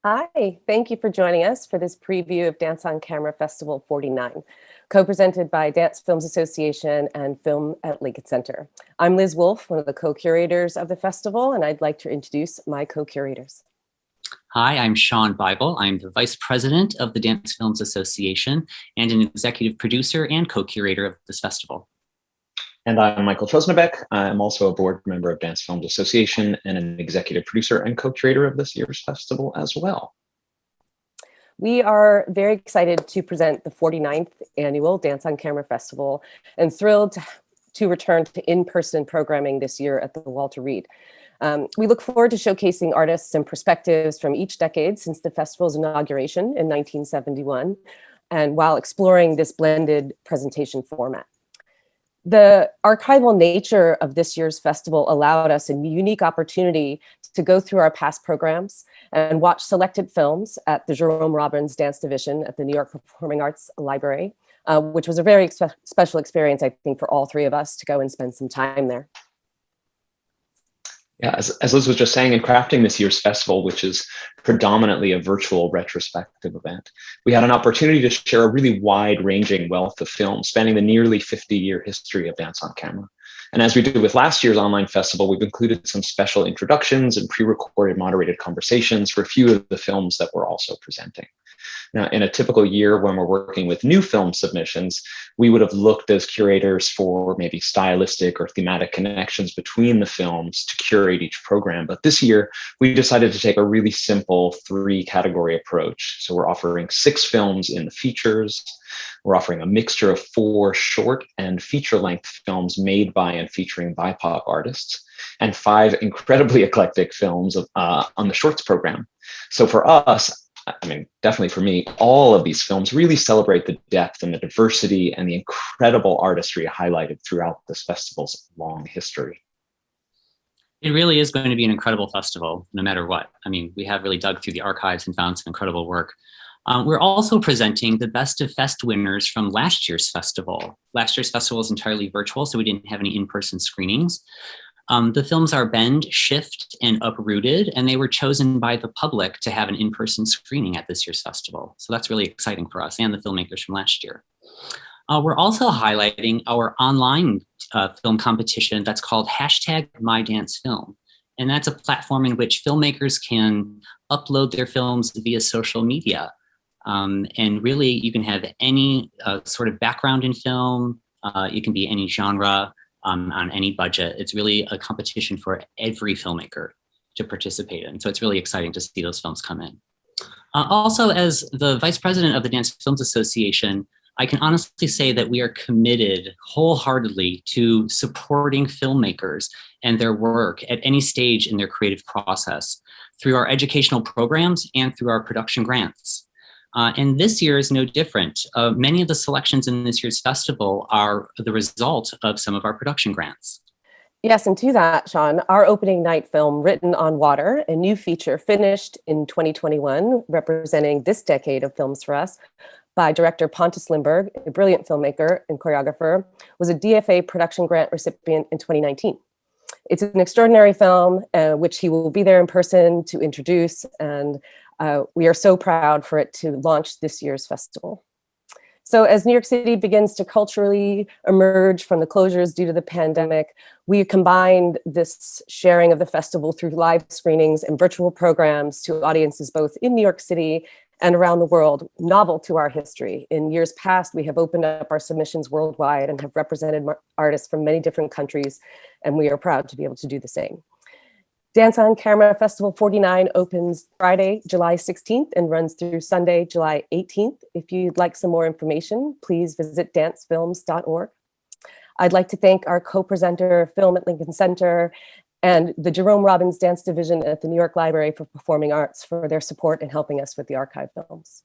Hi, thank you for joining us for this preview of Dance on Camera Festival 49, co-presented by Dance Films Association and Film at Lincoln Center. I'm Liz Wolfe, one of the co-curators of the festival, and I'd like to introduce my co-curators. Hi, I'm Sean Bible. I'm the Vice President of the Dance Films Association and an executive producer and co-curator of this festival. And I'm Michael Trosnebeck. I'm also a board member of Dance Films Association and an executive producer and co-curator of this year's festival as well. We are very excited to present the 49th annual Dance on Camera Festival and thrilled to return to in-person programming this year at the Walter Reed. We look forward to showcasing artists and perspectives from each decade since the festival's inauguration in 1971, and while exploring this blended presentation format. The archival nature of this year's festival allowed us a unique opportunity to go through our past programs and watch selected films at the Jerome Robbins Dance Division at the New York Performing Arts Library, which was a very special experience, I think, for all three of us to go and spend some time there. Yeah, as Liz was just saying, in crafting this year's festival, which is predominantly a virtual retrospective event, we had an opportunity to share a really wide-ranging wealth of films spanning the nearly 50-year history of Dance on Camera. And as we did with last year's online festival, we've included some special introductions and pre-recorded moderated conversations for a few of the films that we're also presenting. Now, in a typical year when we're working with new film submissions, we would have looked as curators for maybe stylistic or thematic connections between the films to curate each program. But this year, we decided to take a really simple 3-category approach. So we're offering 6 films in the features. We're offering a mixture of 4 short and feature-length films made by and featuring BIPOC artists, and 5 incredibly eclectic films on the shorts program. So for us, I mean, definitely for me, all of these films really celebrate the depth and the diversity and the incredible artistry highlighted throughout this festival's long history. It really is going to be an incredible festival, no matter what. I mean, we have really dug through the archives and found some incredible work. We're also presenting the Best of Fest winners from last year's festival. Last year's festival was entirely virtual, so we didn't have any in-person screenings. The films are Bend, Shift, and Uprooted, and they were chosen by the public to have an in-person screening at this year's festival. So that's really exciting for us and the filmmakers from last year. We're also highlighting our online film competition that's called #MyDanceFilm. And that's a platform in which filmmakers can upload their films via social media. And really, you can have any sort of background in film. It can be any genre. On any budget. It's really a competition for every filmmaker to participate in. So it's really exciting to see those films come in. Also, as the Vice President of the Dance Films Association, I can honestly say that we are committed wholeheartedly to supporting filmmakers and their work at any stage in their creative process through our educational programs and through our production grants. And this year is no different. Many of the selections in this year's festival are the result of some of our production grants. Yes, and to that, Sean, our opening night film, Written on Water, a new feature finished in 2021, representing this decade of films for us, by director Pontus Lindberg, a brilliant filmmaker and choreographer, was a DFA production grant recipient in 2019. It's an extraordinary film, which he will be there in person to introduce, and we are so proud for it to launch this year's festival. So as New York City begins to culturally emerge from the closures due to the pandemic, we combined this sharing of the festival through live screenings and virtual programs to audiences both in New York City and around the world, novel to our history. In years past, we have opened up our submissions worldwide and have represented artists from many different countries, and we are proud to be able to do the same. Dance on Camera Festival 49 opens Friday, July 16th and runs through Sunday, July 18th. If you'd like some more information, please visit dancefilms.org. I'd like to thank our co-presenter, Film at Lincoln Center, and the Jerome Robbins Dance Division at the New York Library for Performing Arts for their support in helping us with the archive films.